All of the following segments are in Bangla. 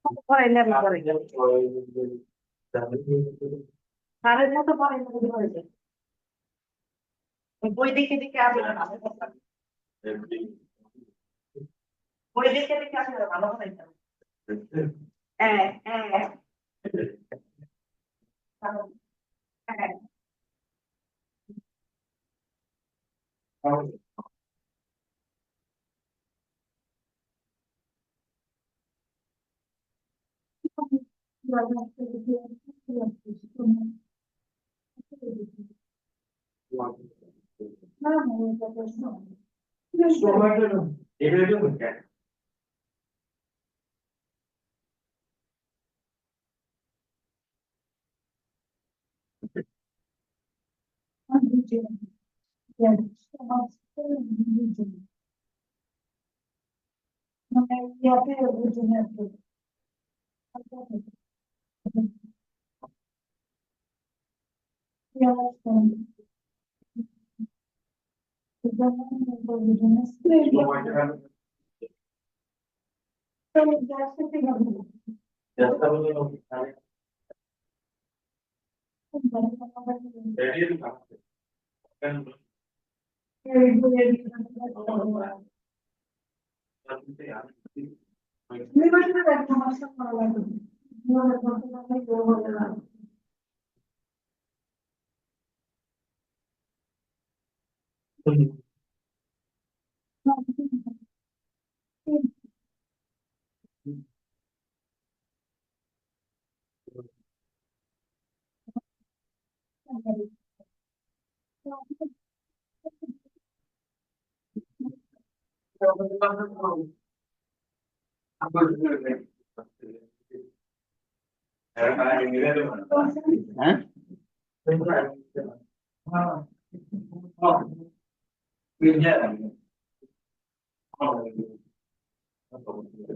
পড়াই না পড়াই তারের মতো পড়াই না পড়ে যায় বই দেখে দেখে আসলে না বই দেখে দেখে আসলে ভালো হয় না হ্যাঁ হ্যাঁ হ্যাঁ হ্যাঁ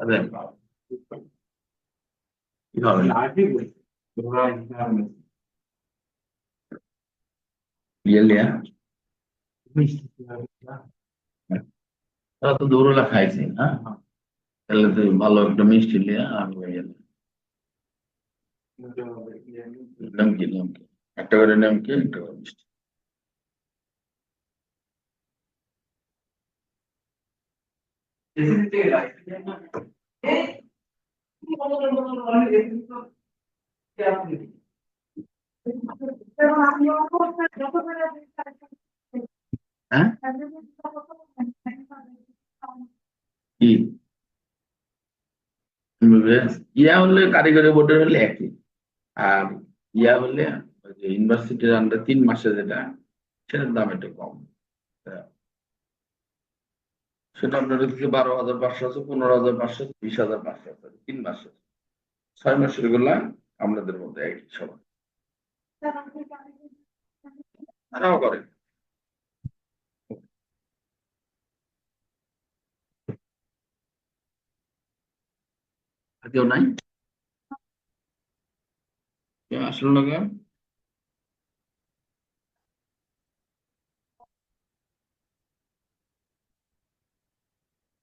আরে কি হবে ইয়েলিয়া তারা তো দৌড়লা খাইছে হ্যাঁ তাহলে তো ভালো একটা মিষ্টি লিয়া আর নামকি নামকি একটা করে নামকি একটা করে মিষ্টি হ্যাঁ কি ইয়া হলে কারিগরি বোর্ডের হলে একই আর ইয়া হলে ইউনিভার্সিটির আন্ডার 3 মাসে যেটা সেটার দাম একটু কম সেটা আপনার হচ্ছে 12,500 আছে, 15,500, 20,500 আছে 3 মাসের। 6 মাসের গুলা আপনাদের মধ্যে একই সমান তারাও করে। আর কেউ নাই, কেউ আসলো না কেউ?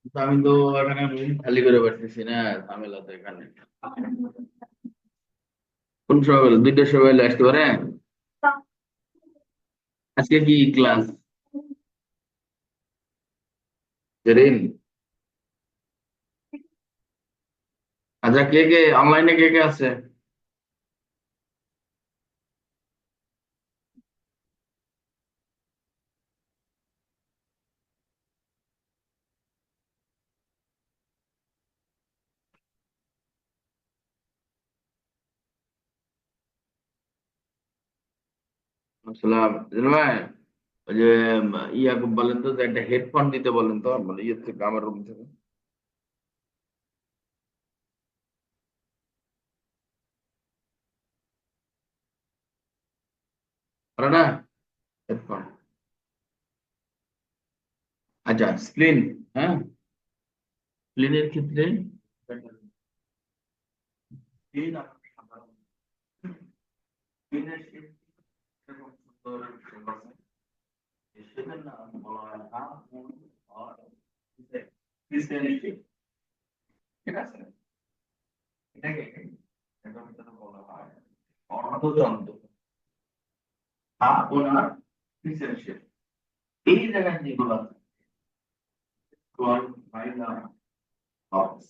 কিন্তু আমি তো এখানে রুম খালি করে পারতেছি না, ঝামেলা তো এখানে। কোন সময় বেলা 2টার সময় বেলা আসতে পারে? আজকে কি ক্লাস? জেরিন, আচ্ছা কে কে অনলাইনে কে কে আছে? আসসালাম জিল ভাই, ওই যে ইয়াকে বলেন তো যে একটা হেডফোন দিতে বলেন তো, মানে ইয়ে থেকে আমার রুম থেকে। আরে না, হেডফোন। আচ্ছা স্ক্রিন, হ্যাঁ স্ক্রিনের ক্ষেত্রে স্ক্রিন স্ক্রিনের এরকম সুন্দর shape আছে, এই shape এর নাম বলা হয় হাফ মুন আর ক্রিস্টিয়ানিটি। ঠিক আছে, এটাকে এটাকে বলা হয় অর্ধচন্দ্র। আপনার কিসের এই জায়গায় যেগুলো আছে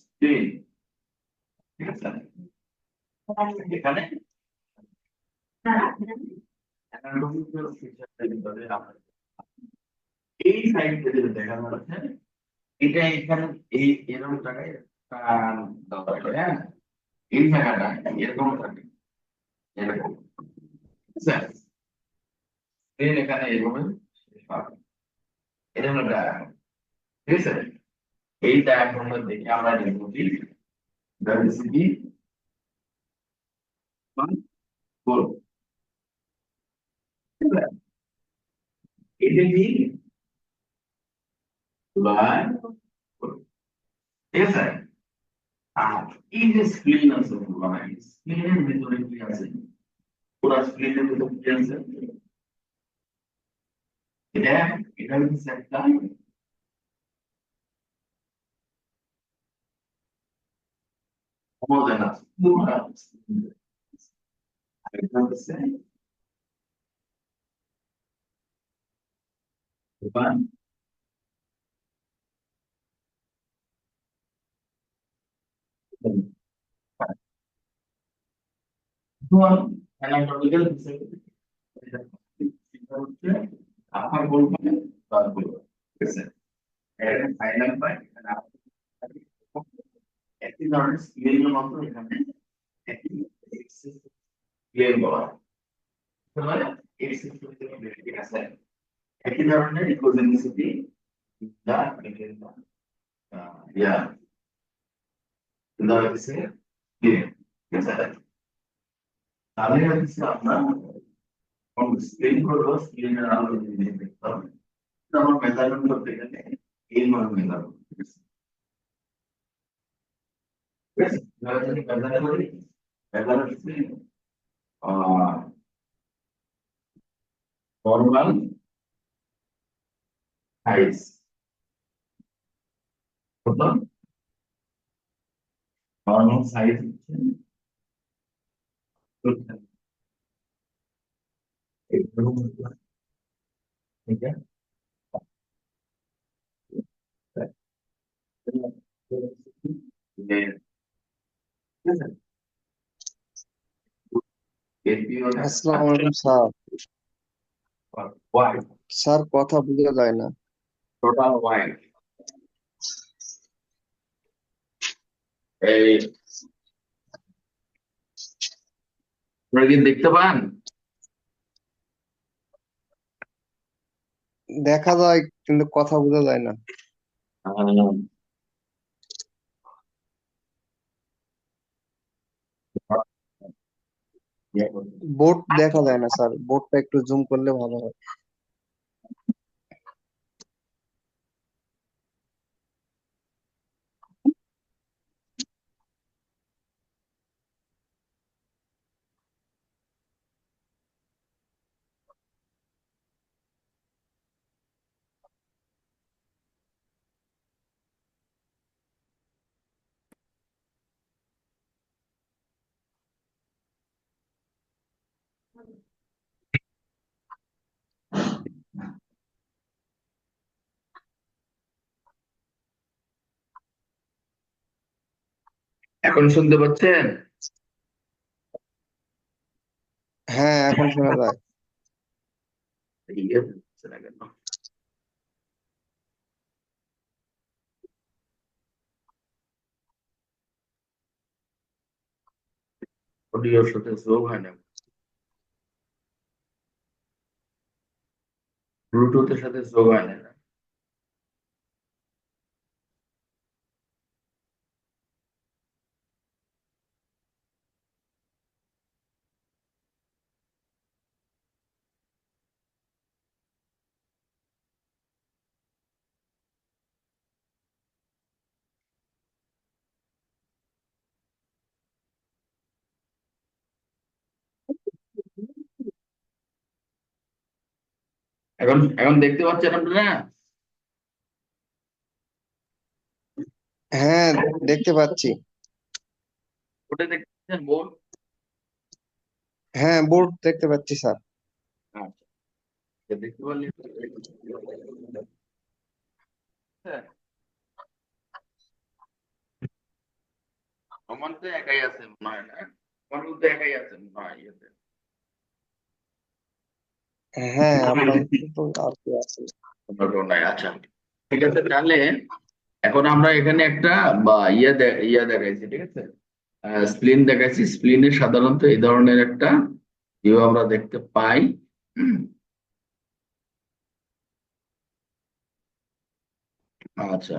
স্পেন, ঠিক আছে, এখানে anatomical feature এর ভিতরে এই সাইডটা যেটা দেখানো হচ্ছে এটা এখানে এই এরকম জায়গায় দেওয়া হলো, হ্যাঁ, এই জায়গাটা এরকম থাকে, এরকম, ঠিক আছে, স্পেন এখানে এরকম শেষ পাবে, এটা হলো diagram, ঠিক আছে। এই ডায়াগ্রামটা দেখে আমরা লিখব কি ডাব্লিউসিপি 1 এটা কি বাই, ঠিক আছে। আর এই যে স্প্লিন আছে ভাই, স্প্লিনের ভিতরে কি আছে, পুরো স্প্লিনের ভিতরে কি আছে, এটা এটা হচ্ছে একটা হোমোজেনাস এটা হচ্ছে ওয়ান ওয়ান অ্যানাটমিক্যাল এটা হচ্ছে আপার বলবো বা বলবো, ঠিক আছে, এখানে ফাইনাল পাই, এখানে একই ধরনের স্কেলের মতো এখানে একই স্কেল বলা হয়, তাহলে এক্স ঠিক আছে, একই ধরনের ইকোজেনিসিটি দা ইয়া দা হচ্ছে স্কেল, ঠিক আছে। তাহলে হচ্ছে আপনার কোন স্কেল করবো, স্কেলের আলো দিয়ে দেখতে হবে, আমার মেজারমেন্ট করতে গেলে এই মান মেজারমেন্ট, ঠিক আছে, ঠিক আছে, এবার যদি মেজার করি মেজার হচ্ছে নরমাল সাইজ কত, নরমাল সাইজ হচ্ছে এরকম, ঠিক আছে, আসসালামু আলাইকুম স্যার। ওয়াই স্যার কথা বোঝা যায় না। টোটাল ওয়াই এই আপনারা কি দেখতে পান? দেখা যায় কিন্তু কথা বোঝা যায় না। বোর্ড দেখা যায় না স্যার, বোর্ডটা একটু জুম করলে ভালো হয়। এখন শুনতে পাচ্ছেন? হ্যাঁ, এখন শোনা যায়। ঠিক আছে, হচ্ছে না কেন? অডিওর সাথে যোগ হয় না, ব্লুটুথের সাথে যোগ হয় না। এখন এখন দেখতে পাচ্ছেন আপনারা? হ্যাঁ, দেখতে পাচ্ছি। ওটা দেখতেছেন বোর্ড? হ্যাঁ, বোর্ড দেখতে পাচ্ছি স্যার। আচ্ছা, এটা দেখতে পারলে হ্যাঁ, আমার তো একাই আছে মনে হয় না, আমার তো একাই আছে মনে হয় ইয়েতে। হ্যাঁ, আপাতত তো আর কি আছে। আমার তো নাই। আচ্ছা, ঠিক আছে তাহলে এখন আমরা এখানে একটা বা ইয়া দেখাইছি, ঠিক আছে, স্প্লিন দেখাইছি। স্প্লিনের সাধারণত এই ধরনের একটা ভিউ আমরা দেখতে পাই। হুম, আচ্ছা,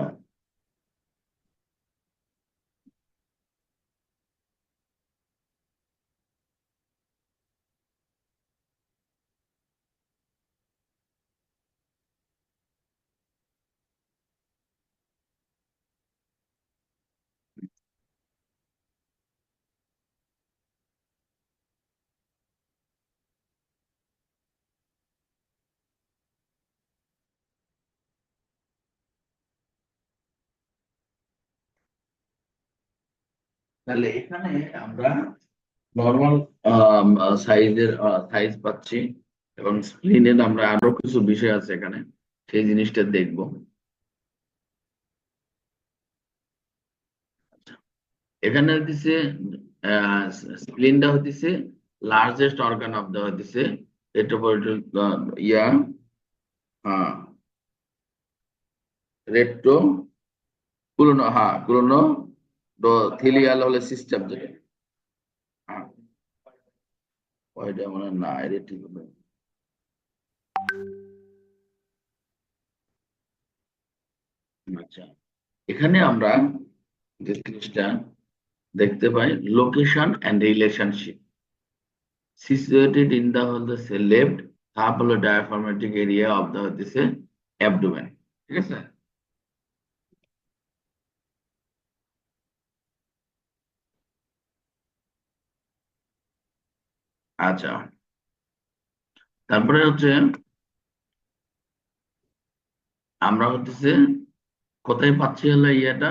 তাহলে এখানে আমরা নর্মাল সাইজ পাচ্ছি, এবং স্প্লিনের আমরা আরো কিছু বিষয় আছে এখানে, সেই জিনিসটা দেখবো। এখানে হচ্ছে স্প্লিনটা হচ্ছে লার্জেস্ট অর্গান অফ দা হচ্ছে ইয়া রেট্রো কুলোনো, হ্যাঁ কুলোনো থিলিয়াল হলে সিস্টেম যেটা, হ্যাঁ, ওইটা মনে হয় না, এটা ঠিক হবে। আচ্ছা, এখানে আমরা যে জিনিসটা দেখতে পাই, location and relationship situated in the হল left half হলো diaphragmatic area of the হচ্ছে abdomen, ঠিক আছে। আচ্ছা, তারপরে হচ্ছে আমরা হচ্ছে কোথায় পাচ্ছি হলো ইয়েটা,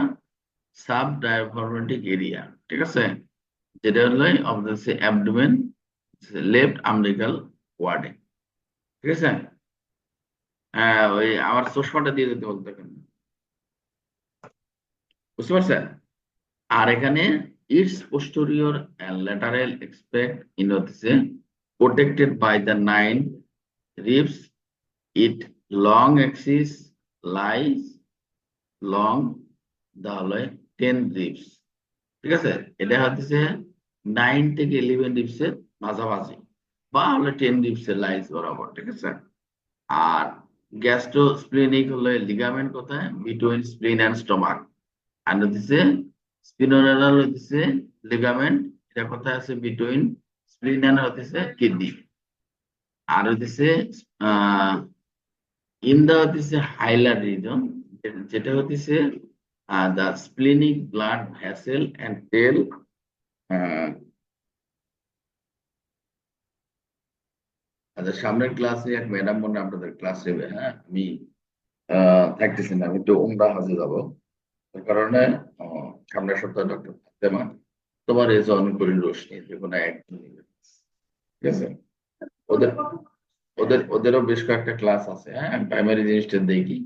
সাব ডায়াফ্রাগমেটিক এরিয়া, ঠিক আছে, যেটা হলো of the abdomen, left umbilical ওয়ার্ডে, ঠিক আছে। ওই আমার চশমাটা দিয়ে দিতে বলতে পারেন, বুঝতে পারছেন। আর এখানে it's posterior and lateral expect in হচ্ছে protected by the nine ribs. It long axis lies long the হলো 10 ribs, ঠিক আছে। এটা হচ্ছে 9 থেকে 11 রিবস এর মাঝামাঝি, বা হলো 10 রিবস এর লাইজ বরাবর, ঠিক আছে। আর গ্যাস্ট্রোস্প্লেনিক হলো লিগামেন্ট কোথায়, বিটুইন স্প্লিন এন্ড স্টমাক। আর হচ্ছে স্পিনোরেলাল হচ্ছে লিগামেন্ট, এটা কোথায় আছে, বিটুইন স্প্লিন এন্ড হচ্ছে কিডনি। আর হচ্ছে আহ ইন দা হচ্ছে হাইলার রিজন, যেটা হচ্ছে দা স্প্লিনিক ব্লাড ভেসেল এন্ড টেল। আচ্ছা, সামনের ক্লাসে এক ম্যাডাম মনে হয় আপনাদের ক্লাস নেবে, হ্যাঁ, আমি থাকতেছি না, আমি তো উমরা হাজে যাবো, তার কারণে সামনের সপ্তাহে ডক্টর ফাতেমা তোমার এই জয়েন করি রোশনি যে কোনো একদিন নিবে, ঠিক আছে। ওদের ওদেরও বেশ কয়েকটা ক্লাস আছে, হ্যাঁ, প্রাইমারি জিনিসটা দেখি।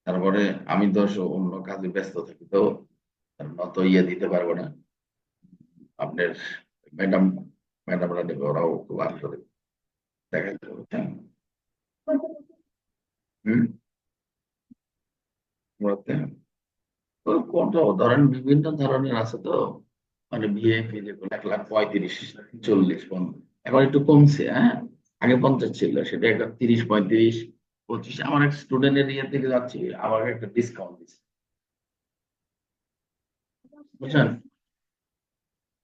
তারপরে আমি তো অন্য কাজে ব্যস্ত থাকি, তো অত ইয়ে দিতে পারবো না। আপনার ম্যাডাম ম্যাডামরা নেবে, ওরাও খুব আন্তরিক, দেখা যাবে, হ্যাঁ। হম, ওরাতে তো কত ধরেন বিভিন্ন ধরনের আছে তো, মানে বিএপি যেগুলো 1,35,000 40 এখন একটু কমছে, হ্যাঁ। আগে 50 ছিল, সেটা এখন 30 35 25। আমার এক স্টুডেন্টের ইয়ে থেকে যাচ্ছি, আমার একটা ডিসকাউন্ট দিচ্ছে, বুঝছেন।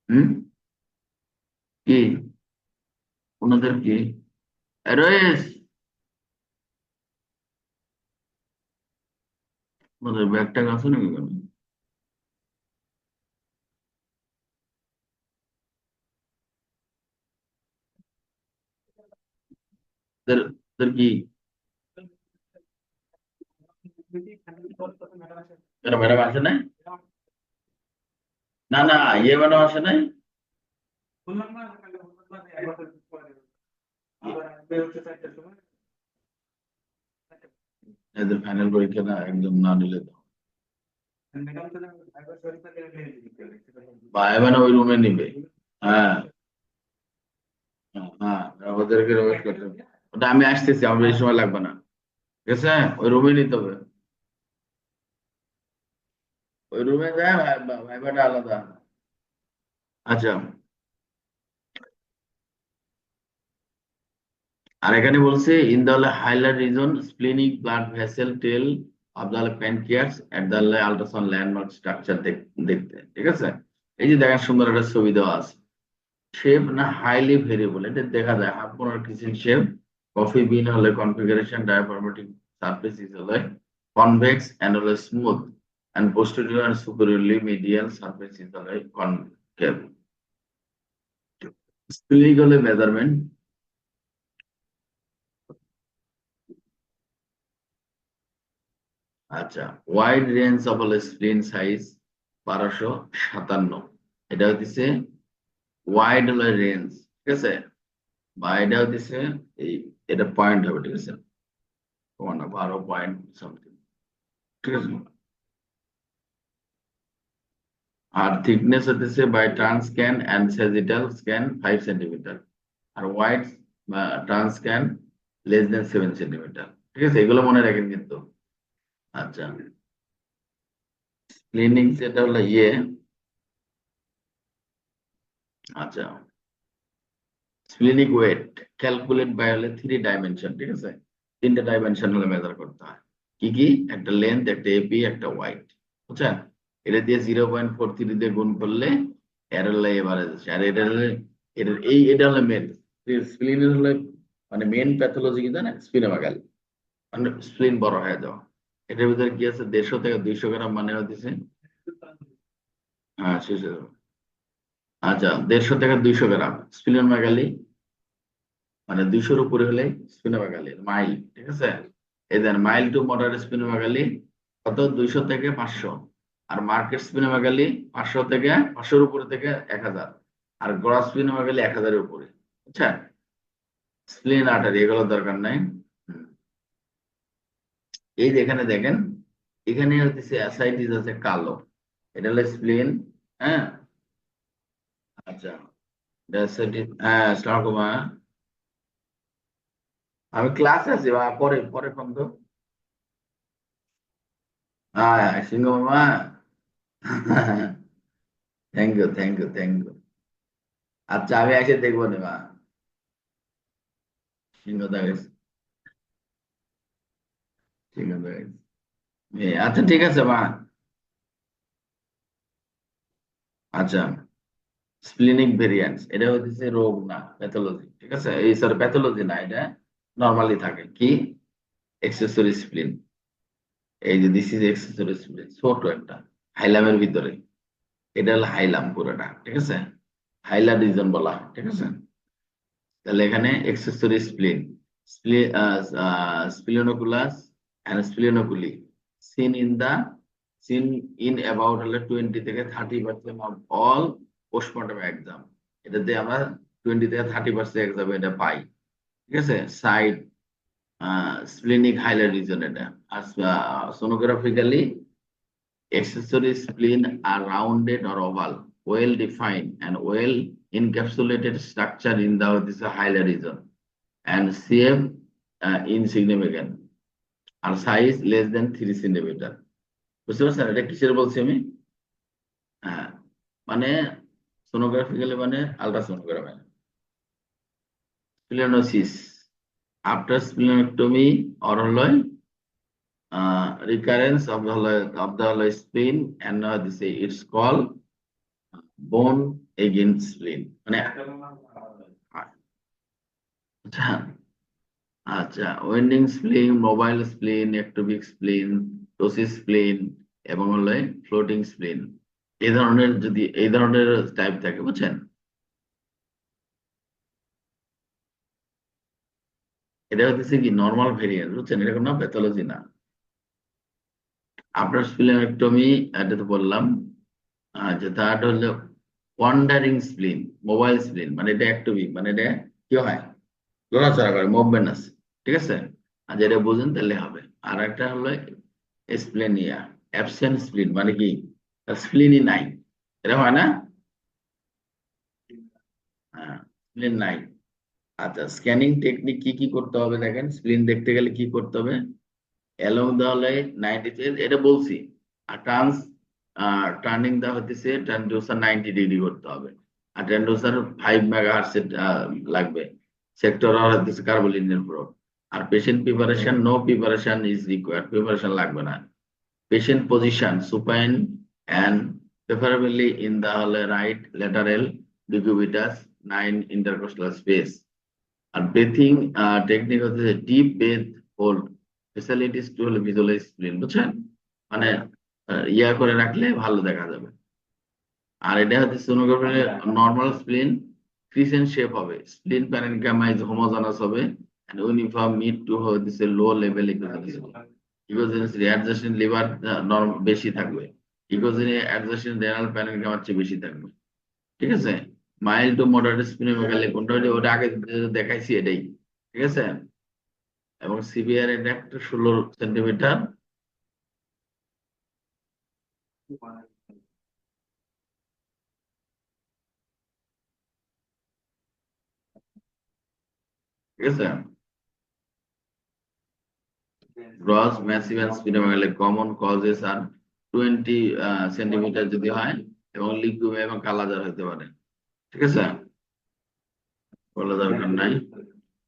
হুম, কি ওনাদের কি রয়েস, ওনাদের ব্যাগ ট্যাগ আছে নাকি কেন? ওদের ওদের কি ম্যাডাম আছে না? না না ইয়ে বানাও আসে নাই। বললাম না কালকে বললাম না, এক বছর পরে আবার আসবে হচ্ছে 4টার সময়। এদের ফাইনাল পরীক্ষা না একদম না নিলে তো ম্যাডাম তো একবার পরীক্ষা দিয়ে দিতে হবে। ভাইবা ওই রুমে নিবে। হ্যাঁ হ্যাঁ ওদেরকে রোবেট করতে হবে। ওটা আমি আসতেছি, আমার বেশি সময় লাগবে না, ঠিক আছে? ওই রুমে নিতে হবে, ওই রুমে যায় ভাইবাটা আলাদা। আচ্ছা, আর এখানে বলছে in the hilar region splenic blood vessel tail of the pancreas at the ultrasound landmark structure দেখতে, ঠিক আছে? এই যে দেখেন সুন্দর একটা ছবি দেওয়া আছে। শেপ না হাইলি ভেরিয়েবল, এটা দেখা যায় হাফ কোনার কিচেন শেপ, কফি বিন হলে কনফিগারেশন, ডায়াফ্রাগমেটিক সারফেস হলে কনভেক্স এন্ড হলে smooth, and posterior and superiorly medial surface হলে কনকেভ। স্প্লিনিক হলে মেজারমেন্ট। আচ্ছা, ওয়াইড রেঞ্জ অফ হলো স্প্লিন সাইজ 1257, এটা হচ্ছে ওয়াইড হলো রেঞ্জ, ঠিক আছে? বা এটা হচ্ছে এই, এটা পয়েন্ট হবে, ঠিক আছে? তোমার না 12 পয়েন্ট সামথিং, ঠিক আছে? আর থিকনেস হচ্ছে by trans scan and sagittal scan 5 centimetre, আর wide trans scan less than 7 centimetre, ঠিক আছে? এগুলো মনে রাখেন কিন্তু। আচ্ছা, ক্লিনিং যেটা হলো ইয়ে, আচ্ছা স্প্লিনিক ওয়েট ক্যালকুলেট বাই হলে 3 ডাইমেনশন, ঠিক আছে? 3টে ডাইমেনশন হলে মেজার করতে হয়। কি কি? একটা লেন্থ, একটা এপি, একটা ওয়াইড, বুঝছেন? এটা দিয়ে 0.43 দিয়ে গুণ করলে এর হলে এভারেজ আসে। আর এটা হলে এটা হলে মেন স্প্লিনের হলে মানে মেন প্যাথোলজি কি জানেন? স্প্লিনোমেগালি, মানে স্প্লিন বড় হয়ে যাওয়া। এটার ভিতরে কি আছে? 150 থেকে 200 গ্রাম মানে হচ্ছে, হ্যাঁ শেষ হয়ে যাবে। আচ্ছা, 150 থেকে 200 গ্রাম স্প্লিনোমেগালি, মানে 200-র উপরে হলে স্পিনোমেগালি মাইল, ঠিক আছে? এদের মাইল টু মডারেট স্পিনোমেগালি কত? 200 থেকে 500। আর মার্কেট স্পিনোমেগালি 500 থেকে 500-র উপরে থেকে 1000। আর গ্রস স্পিনোমেগালি 1000-এর উপরে, বুঝছেন? স্প্লিন আর্টারি এগুলো দরকার নাই। হুম। এই যে এখানে দেখেন, এখানে হচ্ছে অ্যাসাইটিস আছে কালো, এটা হলো স্প্লিন। হ্যাঁ, আচ্ছা, অ্যাসাইটিস, হ্যাঁ আসসালামু আলাইকুম, হ্যাঁ। আমি ক্লাসে আছি বা পরে পরে ফোন তো। হ্যাঁ সিংহ মামা। Thank you, thank you, thank you. আচ্ছা আমি এসে দেখবো না মা, সিংহদা গেছে, সিংহদা গেছে। আচ্ছা ঠিক আছে মা। আচ্ছা, স্প্লিনিক ভেরিয়েন্স এটা হচ্ছে রোগ না প্যাথোলজি, ঠিক আছে? এই স্যার প্যাথোলজি না, এটা নর্মালি থাকে কি এক্সেসরি স্প্লিন। এই যে দিস ইজ এক্সেসরি স্প্লিন, ছোট একটা হাইলামের ভিতরে, এটা হলো হাইলাম পুরোটা, ঠিক আছে? হাইলার রিজন বলা হয়, ঠিক আছে? তাহলে এখানে accessory spleen, splenunculus and splenunculi seen in the seen in about হলে 20 থেকে 30% অফ অল পোস্টমর্টম এক্সাম। এটাতে আমরা 20 থেকে 30% এক্সাম এটা পাই, ঠিক আছে? সাইড স্প্লিনিক হাইলার রিজন এটা। আর সোনোগ্রাফিক্যালি accessory spleen are rounded or oval, well defined and well encapsulated structure in the this hilar region and shape insignificant আর সাইজ লেস দেন 3 সেন্টিমিটার। বুঝতে পারছেন এটা কিসের বলছি আমি? হ্যাঁ, মানে সোনোগ্রাফিক্যালি মানে আলট্রাসোনোগ্রামে। স্প্লেনোসিস আফটার স্প্লেনোটমি or হলো recurrence of the spleen and this it's called বোন এগেইনস্ট স্প্লিন, মানে আচ্ছা, আচ্ছা ওয়েন্ডিং স্প্লিন, মোবাইল স্প্লিন, একটোপিক স্প্লিন, টোসিস স্প্লিন এবং হলো ফ্লোটিং স্প্লিন। এই ধরনের যদি এই ধরনের টাইপ থাকে, বুঝছেন? এটা হচ্ছে কি নর্মাল ভেরিয়েন্ট, বুঝছেন? এটা কোনো প্যাথোলজি না। আপনার স্প্লিনেক্টমি এটা তো বললাম। আচ্ছা, থার্ড হলো ওয়ান্ডারিং স্প্লিন, মোবাইল স্প্লিন, মানে এটা অ্যাক্টিভ, মানে এটা কি হয়, নড়াচড়া করে, মুভমেন্ট আছে, ঠিক আছে। আর যেটা বুঝেন তাহলে হবে। আর একটা হলো স্প্লেনিয়া, অ্যাবসেন্ট স্প্লিন, মানে কি স্প্লিনই নাই, এটা হয় না, হ্যাঁ, স্প্লিন নাই। আচ্ছা, স্ক্যানিং টেকনিক কি কি করতে হবে দেখেন, স্প্লিন দেখতে গেলে কি করতে হবে, অ্যালং দা হলে 90, এটা বলছি। আর টার্নিং দা হতেছে ট্রান্সডিউসার 90 ডিগ্রি করতে হবে। আর ট্রান্সডিউসার 5 মেগাহার্টজ লাগবে। সেক্টর হতেছে কার্বোলিনের প্রোব। আর patient preparation, no preparation is required, preparation লাগবে না। Patient position supine and preferably in the হলে right lateral decubitus 9 intercostal space. আর ব্রেথিং টেকনিক হচ্ছে deep breath hold facilitates to হলে ভিজুয়ালাইজ স্প্লিন, বুঝছেন, মানে ইয়া করে রাখলে ভালো দেখা যাবে। আর এটা হচ্ছে সোনোগ্রাফি, নর্মাল স্প্লিন ক্রিসেন্ট শেপ হবে, স্প্লিন প্যারেনকাইমা ইজ হোমোজেনাস হবে, এন্ড ইউনিফর্ম মিড টু হচ্ছে লো লেভেল ইকোজেনেসিটি, অ্যাডজাস্টেন্ট লিভার বেশি থাকবে, ইকোজেনে অ্যাডজাস্টেন্ট রেনাল প্যারেনকাইমার চেয়ে বেশি থাকবে, ঠিক আছে। মাইল্ড টু মডারেট স্প্লিনোমেগালি কোনটা হলে ওটা আগে দেখাইছি এটাই, ঠিক আছে। এবং সিভিয়ার এটা একটা 16 সেন্টিমিটার, ঠিক আছে। Gross massive and splenomegaly common causes আর 20 সেন্টিমিটার যদি হয়, এবং লিকুইড এবং কালাজার হতে পারে, ঠিক আছে, বলা দরকার নাই।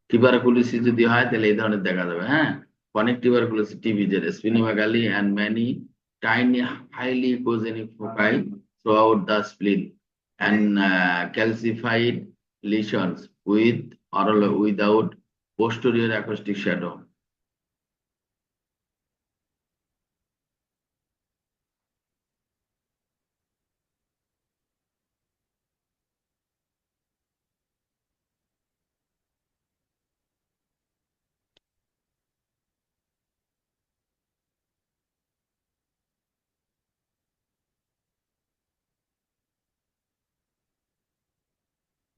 টিউবারকুলোসিস যদি হয় তাহলে এই ধরনের দেখা যাবে, হ্যাঁ, chronic tuberculosis, TB, splenomegaly and many tiny highly echogenic foci throughout the spleen, and calcified lesions with or without posterior acoustic shadow.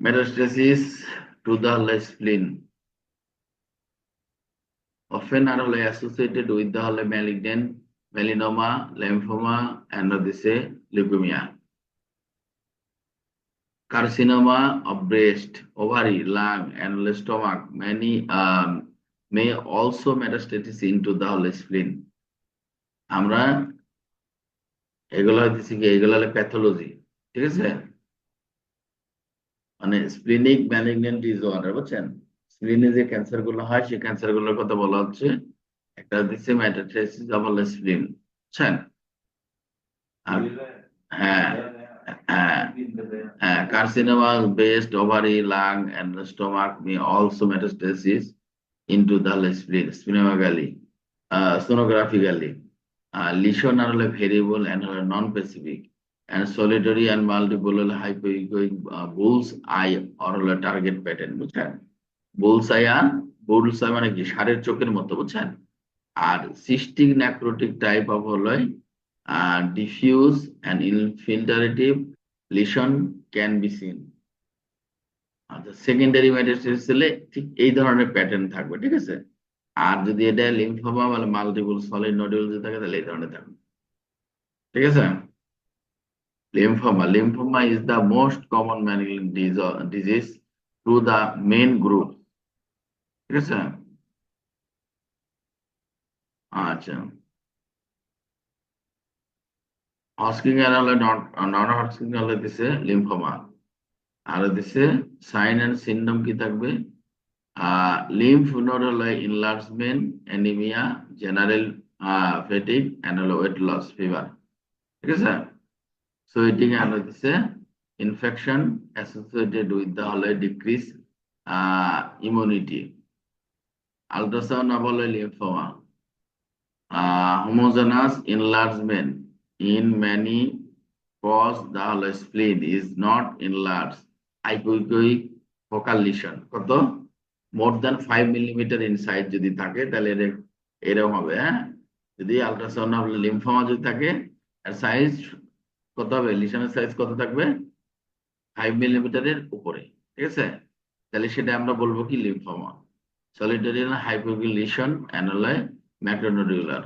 Metastasis to the spleen often are associated with the malignant melanoma, lymphoma, and leukemia. Carcinoma of breast, ovary, lung, and stomach many may also metastasis into the spleen. আমরা এগুলো হচ্ছে কি, এগুলো হলো প্যাথোলজি, ঠিক আছে, মানে স্প্লিনিক ম্যালিগন্যান্ট ডিসঅর্ডার, বুঝছেন। স্প্লিনে যে ক্যান্সার গুলো হয় সেই ক্যান্সার গুলোর কথা বলা হচ্ছে, একটা হচ্ছে মেটাস্টেসিস অফ স্প্লিন, বুঝছেন। আর হ্যাঁ, হ্যাঁ, carcinoma based ovary, lung, and stomach may also metastasis into the spleen, splenomegaly, sonographically. Lesion are variable and non-specific, and solitary and multiple hypoechoic bull's eye or target pattern, বুঝছেন। বুলস আই মানে কি, ষাঁড়ের চোখের মতো, বুঝছেন। আর সিস্টিক নেক্রোটিক টাইপ অফ হলো diffuse and infiltrative lesion can be seen. আচ্ছা, সেকেন্ডারি মেটাস্টেসিস হলে ঠিক এই ধরনের প্যাটার্ন থাকবে, ঠিক আছে। আর যদি এটা লিম্ফোমা মানে মাল্টিপল সলিড নোডুল যদি থাকে তাহলে এই ধরনের থাকবে, ঠিক আছে। Lymphoma is the most common malignant disease to the main group, ঠিক আছে। আচ্ছা, হজকিং এর হলে নন হজকিং হলে দিছে লিম্ফোমা। আর দিছে সাইন এন্ড সিনড্রোম কি থাকবে, লিম্ফ নোড হলো enlargement, anaemia, general fatigue, and হলো ওয়েট লস, ফিভার, ঠিক আছে। সোয়েটিং এন্ড হচ্ছে ইনফেকশন অ্যাসোসিয়েটেড উইথ দ্য হলো ডিক্রিজ ইমিউনিটি। আলট্রাসাউন্ড বলে lymphoma, homogeneous enlargement in many cause the হলো spleen is not enlarged, hypoechoic focal lesion কত more than 5 millimeter in size যদি থাকে তাহলে এরকম হবে, হ্যাঁ। যদি আলট্রাসাউন্ড লিম্ফোমা যদি থাকে, সাইজ কত হবে, লিশনের সাইজ কত থাকবে, 5 মিলিমিটারের উপরে। ঠিক আছে, তাহলে সেটা আমরা বলবো কি লিম্ফোমা। সলিটারি না হাইপোক্রিক লিশন অ্যানোলাই ম্যাক্রোনোডুলার,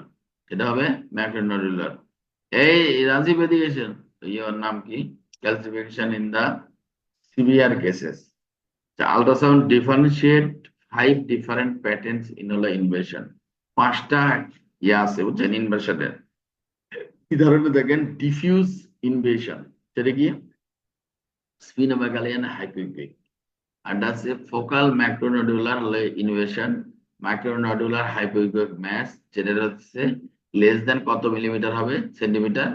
এটা হবে ম্যাক্রোনোডুলার। এই রাজীব এদিকে এসেন। ইয়ার নাম কি, calcification in the severe cases. Ultrasound differentiate 5 different patterns in হলো ইনভেশন। 5টা ইয়ে আছে বুঝছেন ইনভেশনের। কি ধরনের দেখেন, ডিফিউজ ইনভেশন, সেটা কি স্পিনোমেগালি and hypoechoic. And that's a focal macronodular invasion, macronodular hypoechoic mass, যেটা হচ্ছে লেস দেন কত মিলিমিটার হবে, সেন্টিমিটার,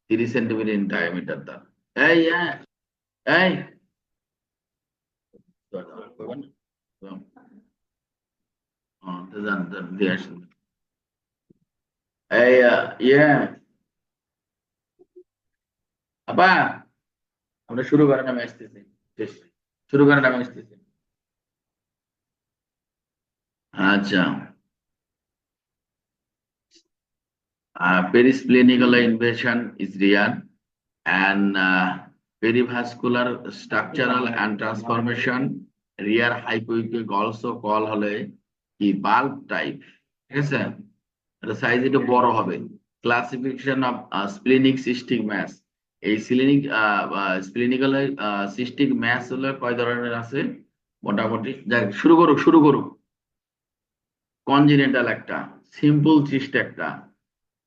30 সেন্টিমিটার ইন ডায়ামিটার। তার এই এই দিয়ে আসেন এই ইয়ে আপা, আমরা শুরু করেন, আমি আসতেছি, শুরু করেন, আমি আসতেছি। আচ্ছা, perisplenic invasion is rare, and perivascular structural and transformation rare hypoechoic also call হলে কি বাল্ব টাইপ। ঠিক আছে, এটা সাইজ একটু বড় হবে। Classification of splenic cystic mass, এই স্প্লিনিক্যাল সিস্টিক ম্যাস হলো কয় ধরনের আছে মোটামুটি। যাক শুরু করুক। কনজেনিটাল একটা, সিম্পল সিস্ট একটা,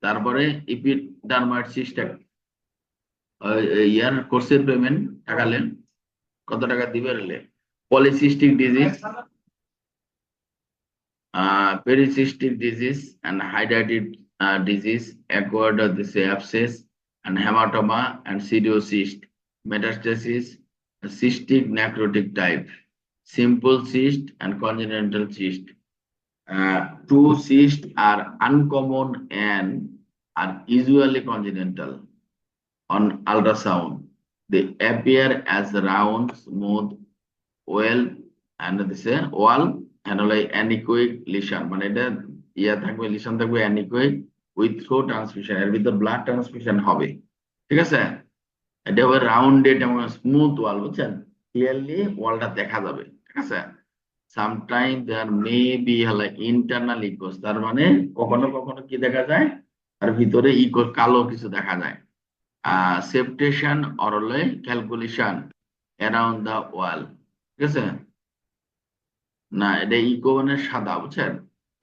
তারপরে ইপিডার্মাইড সিস্ট একটা। ইয়ার কোর্সের পেমেন্ট টাকালেন, কত টাকা দিবে রেলে। Polycystic disease, pericystic disease and hydatid disease acquired this abscess and hematoma and pseudocyst, metastasis, cystic necrotic type, simple cyst and congenital cyst. Two cysts are uncommon and are usually congenital. On ultrasound, they appear as round, smooth, well, and this wall and like anechoic lesion. মানে এটা ইয়া থাকবে, লিশন থাকবে anechoic with through transmission, এর ভিতর ব্লাড ট্রান্সমিশন হবে। ঠিক আছে, এটা হবে রাউন্ডেড এবং স্মুথ ওয়াল, বুঝছেন, ক্লিয়ারলি ওয়ালটা দেখা যাবে। ঠিক আছে, সামটাইম দেয়ার মে বি হলো ইন্টারনাল ইকোস, তার মানে কখনো কখনো কি দেখা যায়, আর ভিতরে ইকো কালো কিছু দেখা যায়। সেপটেশন or হলো ক্যালকুলেশন অ্যারাউন্ড দা ওয়াল। ঠিক আছে, না এটা ইকো মানে সাদা, বুঝছেন,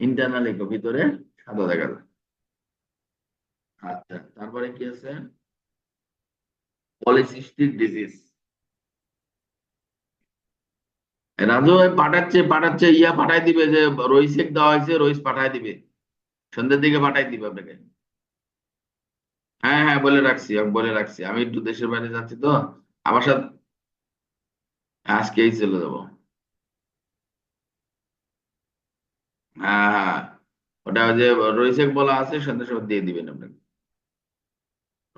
ইন্টারনাল ইকো ভিতরে সাদা দেখা যায়। আচ্ছা, তারপরে কি আছে, পলিসিস্টিক ডিজিজ। রাজু পাঠাচ্ছে ইয়া পাঠাই দিবে, যে রইসেক দেওয়া হয়েছে, রইস পাঠাই দিবে, সন্ধ্যের দিকে পাঠাই দিবে আপনাকে। হ্যাঁ হ্যাঁ, বলে রাখছি, আমি একটু দেশের বাইরে যাচ্ছি তো, আমার সাথে আজকেই চলে যাবো। হ্যাঁ হ্যাঁ, ওটা ওই যে রইসেক বলা আছে, সন্ধ্যের সময় দিয়ে দিবেন আপনাকে।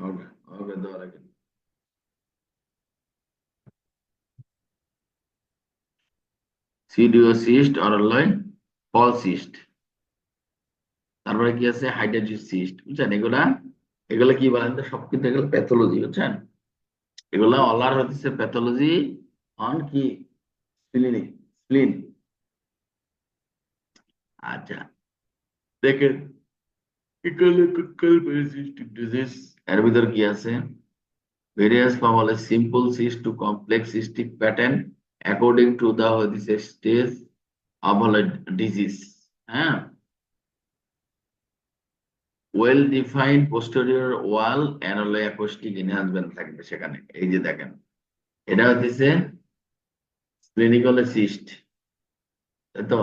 ওকে, ওকে, দেওয়া রাখেন। সিডিওসিস্ট আর ফল সিস্ট। তারপরে কি আছে, হাইড্রোজিস সিস্ট, বুঝছেন, এগুলা এগুলা কি বলেন তো, সব কিন্তু এগুলো প্যাথোলজি, বুঝছেন, এগুলা অলার হচ্ছে প্যাথোলজি অন কি স্প্লিন। আচ্ছা, দেখেন এর ভিতর কি আছে, various form of simple cyst to complex cystic pattern according to the stage of disease. হ্যাঁ, well defined posterior wall and acoustic enhancement থাকবে সেখানে। এই যে দেখেন, এটা হচ্ছে স্প্লিনিক্যাল সিস্ট, তাই তো,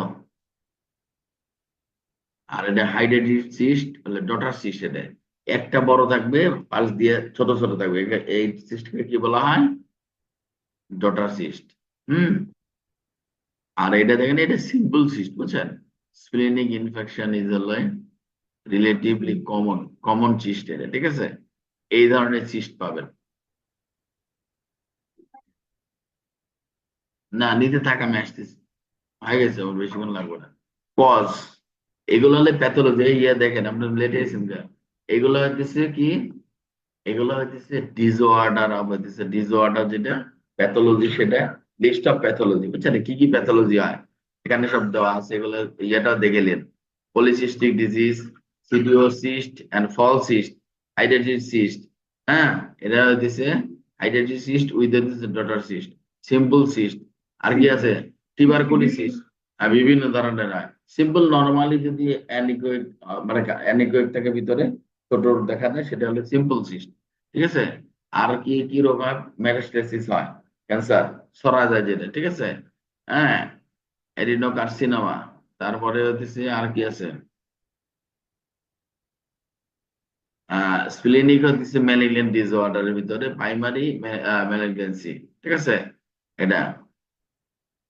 আর এটা হাইড্রেটিক সিস্ট হলে ডটার সিস্ট। এটা একটা বড় থাকবে, পালস দিয়ে ছোট ছোট থাকবে, এই সিস্টকে কি বলা হয়, ডটার সিস্ট। আর এটা দেখেন, এটা সিম্পল সিস্ট, বুঝছেন, splenic infection is relatively common cyst এটা। ঠিক আছে, এই ধরনের সিস্ট পাবেন না, নিতে থাকা আমি আসতেছি, হয়ে গেছে, আমার বেশিক্ষণ লাগবে না। কজ, এগুলো হলে প্যাথোলজি। ইয়ে দেখেন, আপনার লেটেছেন, এগুলো হচ্ছে কি, এগুলো হইতেছে ডিসঅর্ডার হইতেছে ডিসঅর্ডার যেটা প্যাথোলজি সেটা লিস্ট অফ প্যাথোলজি বুঝছেন কি কি প্যাথোলজি হয় এখানে সব দেওয়া আছে এগুলো ইয়েটাও দেখে পলিসিস্টিক ডিজিজ সিডিওসিস্ট এন্ড ফল সিস্ট হাইড্রোটিক সিস্ট হ্যাঁ এটা হইতেছে হাইড্রোটিক cyst with daughter cyst simple cyst আর কি আছে টিউবারকুলোসিস বিভিন্ন ধরনের হয় সিম্পল নরমালি যদি অ্যানিকোয়েড মানে অ্যানিকোয়েড থাকে ভিতরে ছোট দেখা যায় সেটা হলো সিম্পল সিস্ট ঠিক আছে আর কি কি রোগ হয় মেটাস্টেসিস হয় ক্যান্সার ছড়া যায় যেটা ঠিক আছে হ্যাঁ এডিনোকার্সিনোমা তারপরে হচ্ছে আর কি আছে স্প্লেনিক হচ্ছে ম্যালিগন্যান্ট ডিসঅর্ডারের ভিতরে প্রাইমারি ম্যালিগন্যান্সি ঠিক আছে এটা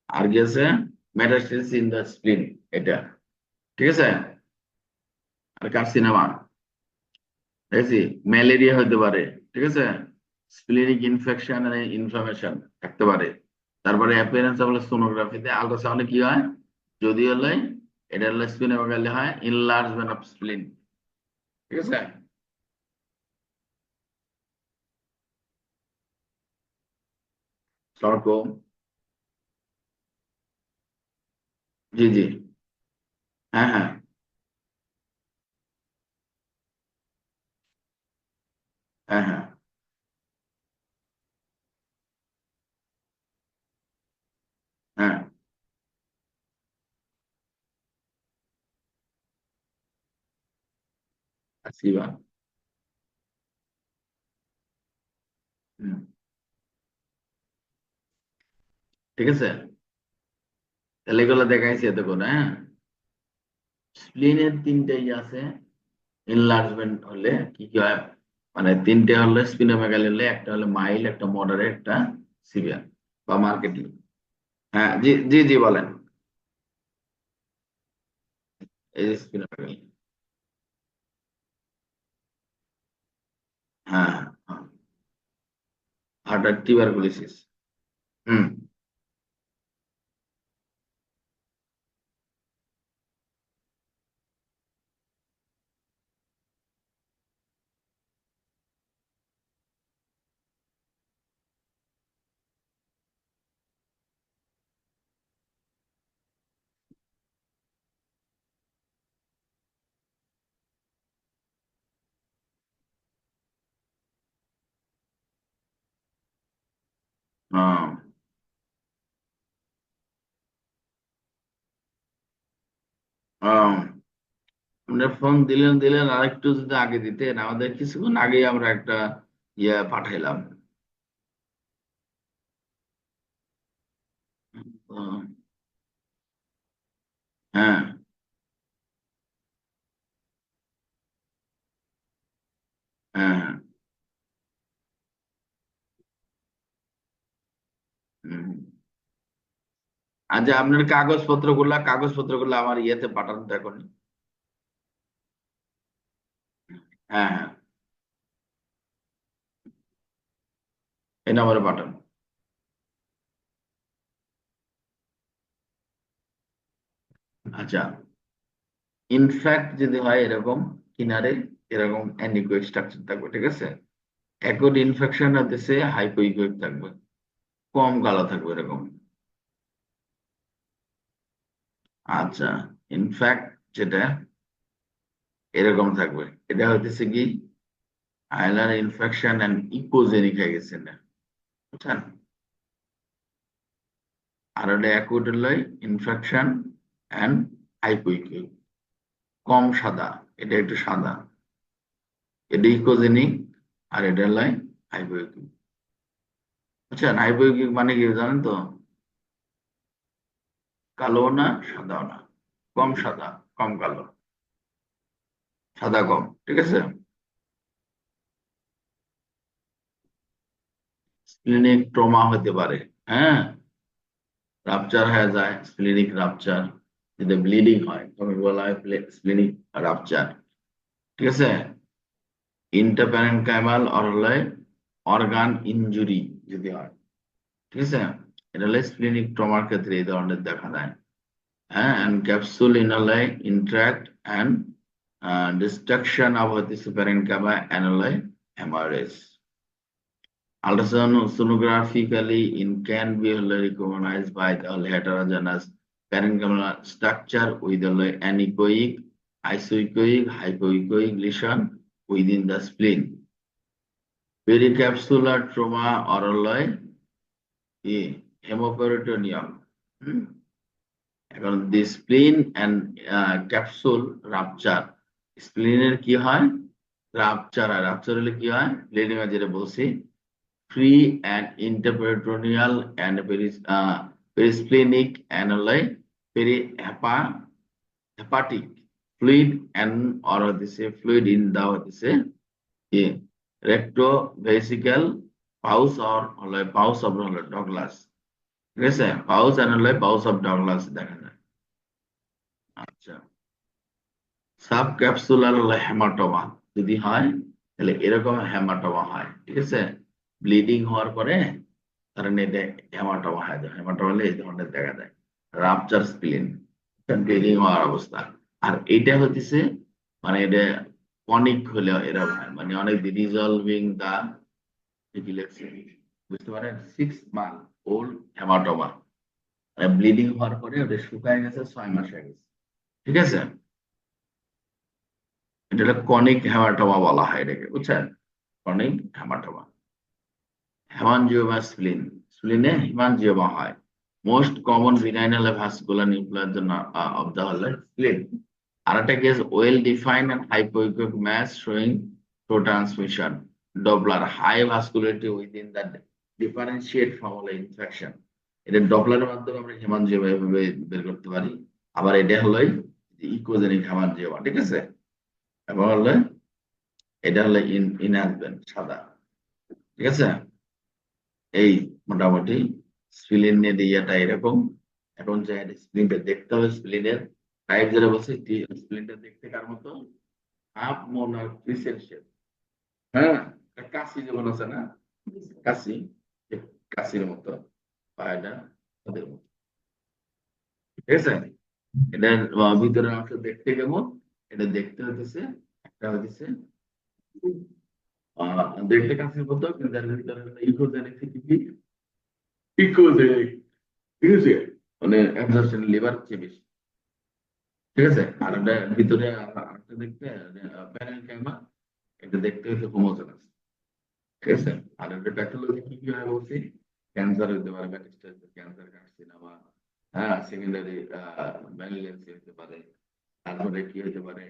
আর কি আছে মেটাস্টেসিস ইন দ্য স্প্লিন এটা ঠিক আছে আর কার্সিনোমা ঠিক আছে ম্যালেরিয়া হতে পারে ঠিক আছে স্প্লেনিক ইনফেকশন ইনফ্লামেশন থাকতে পারে তারপরে অ্যাপিয়ারেন্স অফ সোনোগ্রাফিতে আল্ট্রাসাউন্ডে কি হয় যদি হলে এটা হলে স্প্লিনোমেগালি হয় ইনলার্জমেন্ট অফ স্প্লিন ঠিক আছে সরকম জি জি হ্যাঁ হ্যাঁ হ্যাঁ হ্যাঁ হ্যাঁ আসিবা হুম, ঠিক আছে তাহলে এগুলো দেখাইছি এতক্ষণ হ্যাঁ স্প্লিনের তিনটেই আছে এনলার্জমেন্ট হলে কি কি হয় মানে তিনটে হলে স্পিনোমেগালি হলে একটা হলে মাইল্ড একটা মডারেট একটা সিভিয়ার বা মার্কেটিং হ্যাঁ জি জি জি বলেন এই যে স্পিনোমেগালি হ্যাঁ হ্যাঁ হার্ট টিউবারকুলোসিস হুম হ্যাঁ হ্যাঁ আপনি ফোন দিলেন দিলেন আরেকটু যদি আগে দিতেন আমাদের কিছুক্ষণ আগে আমরা একটা ইয়ে পাঠাইলাম হুম, হ্যাঁ হ্যাঁ হুম। আচ্ছা আপনার কাগজপত্র গুলা আমার ইয়েতে পাঠান তো এখন হ্যাঁ হ্যাঁ এই নম্বরে পাঠান আচ্ছা ইনফ্যাক্ট যদি হয় এরকম কিনারে এরকম অ্যানিকোয়েক স্ট্রাকচার থাকবে ঠিক আছে অ্যাকুট ইনফেকশন হতেছে হাইপোইকোয়েক থাকবে কম কালো থাকবে এরকম আচ্ছা ইনফ্যাক্ট যেটা এরকম থাকবে এটা হতেছে কি আইলার ইনফেকশন এন্ড ইকোজেনিক হয়ে গেছে না বুঝছেন আর ওটা অ্যাকুট হলো ইনফেকশন এন্ড হাইপোইকোয়েক কম সাদা এটা একটু সাদা এটা ইকোজেনিক আর এটা হলো হাইপোইকোয়েক বুঝছেন হাইপোইকোয়েক মানে কি জানেন তো কালো না সাদাও না কম সাদা কম কালো সাদা কম ঠিক আছে স্প্লিনিক ট্রমা হতে পারে হ্যাঁ রাপচার হয়ে যায় স্প্লিনিক রাপচার যদি ব্লিডিং হয় তবে বলা হয় স্প্লিনিক রাপচার ঠিক আছে ইন্টারপ্যারেনকাইমাল আর হলে অর্গান ইনজুরি যদি হয় ঠিক আছে এটা হলে স্প্লিনিক ট্রমার ক্ষেত্রে এই ধরনের দেখা দেয় হ্যাঁ and capsule inhalai interact and destruction of হতেছে parenchyma annuli hemorrhage. Ultrasonographically in can be recognized by the heterogeneous parenchymal structure with the anechoic, isoechoic, hypoechoic lesion within the spleen. Pericapsular trauma or hemoperitoneum. এখন the spleen and capsule rupture. স্প্লিনের কি হয়? রাপচার হয়। রাপচার হলে কি হয়? ব্লিডিং হয় যেটা বলছি। Free and interperitoneal and perisplenic and hepatic fluid and or দিছে ফ্লুইড ইন দা দিছে rectovesical pouch or pouch of Douglas. ঠিক আছে, pouch and pouch of Douglas দেখা যায়। আচ্ছা, সাব ক্যাপসুলার হেমাটোমা যদি হয় তাহলে এরকম হেমাটোমা হয়। ঠিক আছে, ব্লিডিং হওয়ার পরে কারণ এটা হেমাটোমা হয়। হেমাটোমা হলে এই ধরনের দেখা যায় রাপচার স্প্লিন, ব্লিডিং হওয়ার অবস্থা। আর এইটা হচ্ছে মানে এটা কনিক হলে এরকম হয়, মানে অনেক রিজলভিং দা বুঝতে পারেন 6 month ওল্ড হেমাটোমা, ব্লিডিং হওয়ার পরে ওটা শুকায় গেছে 6 মাস হয়ে গেছে। ঠিক আছে, এটা কনিক হেমাটোমা বলা হয় এটাকে, বুঝছেন? Conic haematoma. হেমানজিওমা স্প্লিন, স্প্লিনে হেমানজিওমা হয়। মোস্ট কমন ভিনাইনাল ভাস্কুলার নিউক্লিয়ার জন্য অফ দা হল স্প্লিন। আরেকটা case well defined and hypoechoic mass showing through transmission Doppler high vascularity within the differentiate from infection. এটা ডপলারের মাধ্যমে আমরা হেমানজিওমা এভাবে বের করতে পারি। আবার এটা হলো ইকোজেনিক হেমানজিওমা। ঠিক আছে, এবং হলো এটা হলো ইনহাসবেন্ট সাদা। ঠিক আছে, এই মোটামুটি স্প্লিন এর ইয়েটা এরকম। এখন যে স্প্লিনটা দেখতে হবে, স্প্লিনের টাইপ যেটা বলছে, স্প্লিনটা দেখতে কার মতো? হাফ মুন আর ক্রিসেন্ট শেপ। হ্যাঁ, কাশি যেমন আছে না, কাশি, কাশির মতো পায়টা ওদের মতো। ঠিক আছে, এটা ভিতরের অংশ দেখতে কেমন? এটা দেখতে হতেছে একটা হতেছে দেখতে কাশির মতো, কিন্তু এর ভিতরে ইকোজেনিক ইকোজেনিক। ঠিক আছে, মানে অ্যাবজর্পশন লিভার চেয়ে বেশি। ঠিক আছে, আর এটা ভিতরে আরেকটা দেখতে প্যারেনকাইমা, এটা দেখতে হচ্ছে হোমোজেনাস। ঠিক আছে, আর এটা প্যাথোলজি কি কি হয় বলছি? ক্যান্সার হতে পারে, মেটাস্টাস ক্যান্সার, কার্সিনোমা, হ্যাঁ, সেকেন্ডারি ম্যালিগন্যান্সি হতে পারে। তারপরে কি হতে পারে?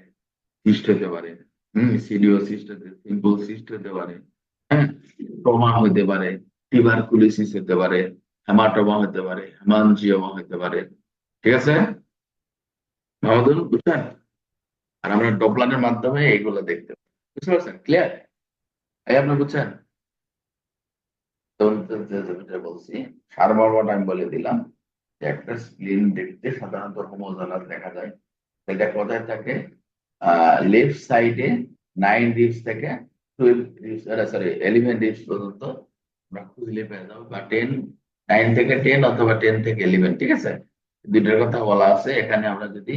সিস্ট হতে পারে, সিডিও সিস্ট হতে, সিম্পল সিস্ট হতে পারে, হ্যাঁ, ট্রমা হতে পারে, টিউবারকুলোসিস হতে পারে, হেমাটোমা হতে পারে, হেমানজিওমা হতে পারে। ঠিক আছে, ভালো বুঝছেন? আর আমরা ডপলারের মাধ্যমে এইগুলো দেখতে পাই। বুঝতে পারছেন? ক্লিয়ার? এই আপনি বুঝছেন? যেটা বলছি সারমর্মটা আমি বলে দিলাম যে একটা স্প্লিন দেখতে সাধারণত হোমোজেনাস দেখা যায়। এটা কোথায় থাকে? লেফট সাইডে 9 রিবস থেকে 12 রিবস, সরি 11 রিবস পর্যন্ত আমরা খুঁজলে পেয়ে যাবো, বা 9 থেকে 10 অথবা 10 থেকে 11। ঠিক আছে, দুইটার কথা বলা আছে এখানে। আমরা যদি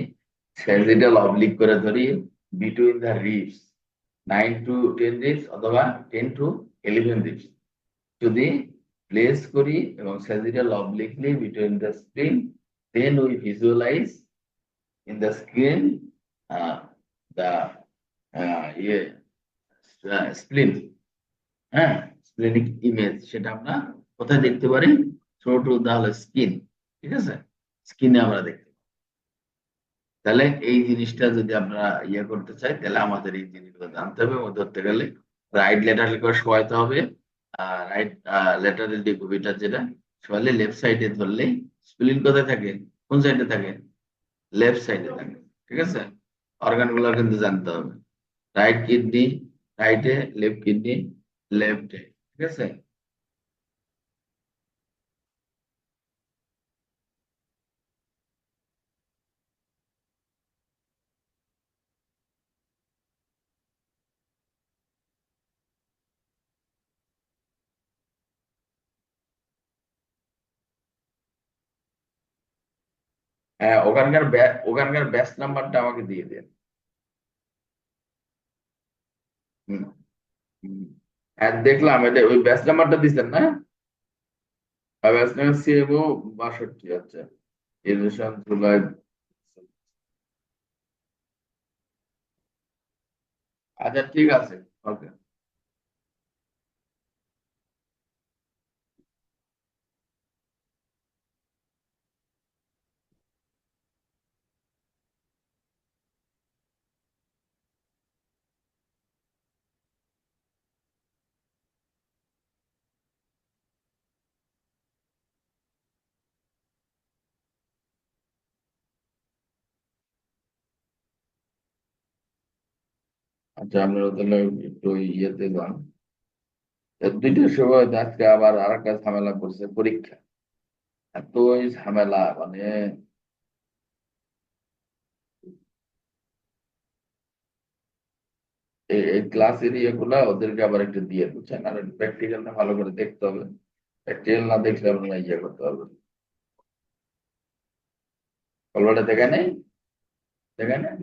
স্যাজিটাল অবলিক করে ধরি between the ribs 9 to 10 ribs অথবা 10 to 11 রিবস যদি প্লেস করি এবং sagittal obliquely between the spleen, then we visualize in the screen the spleen, হ্যাঁ, স্প্লিনিক ইমেজ। সেটা আমরা কোথায় দেখতে পারি? Through to the skin. ঠিক আছে, স্কিনে আমরা দেখতে পারি। তাহলে এই জিনিসটা যদি আমরা ইয়ে করতে চাই, তাহলে আমাদের এই জিনিসগুলো জানতে হবে এবং ধরতে গেলে রাইট ল্যাটারাল করে শোয়াইতে হবে। রাইট ল্যাটারাল ডিকুবিটার যেটা শোয়ালে লেফট সাইডে ধরলে স্প্লিন কোথায় থাকে? কোন সাইডে থাকে? লেফট সাইডে থাকে। ঠিক আছে, অর্গান গুলো কিন্তু জানতে হবে। রাইট কিডনি রাইটে, লেফট কিডনি লেফটে। ঠিক আছে, হ্যাঁ, ওখানকার ব্যাচ নাম্বারটা আমাকে দিয়ে দেন। হুম, হুম। হ্যাঁ দেখলাম, এটা ওই ব্যাচ নাম্বারটা দিচ্ছেন না? ব্যাচ নাম্বার সিএমও 62, আচ্ছা। ইরিগেশন জুলাই। আচ্ছা ঠিক আছে, ওকে। আচ্ছা আমরা তাহলে একটু ইয়েতে যান। দুইটার সময় তো আজকে আবার আর একটা ঝামেলা করছে, পরীক্ষা। এতই ঝামেলা মানে এই ক্লাসের ইয়েগুলা ওদেরকে আবার একটু দিয়ে দিচ্ছেন, আর প্র্যাকটিক্যালটা ভালো করে দেখতে হবে। প্র্যাকটিক্যাল না দেখলে আপনারা ইয়ে করতে পারবেন। কলবাটা দেখে নেই, দেখে নেই।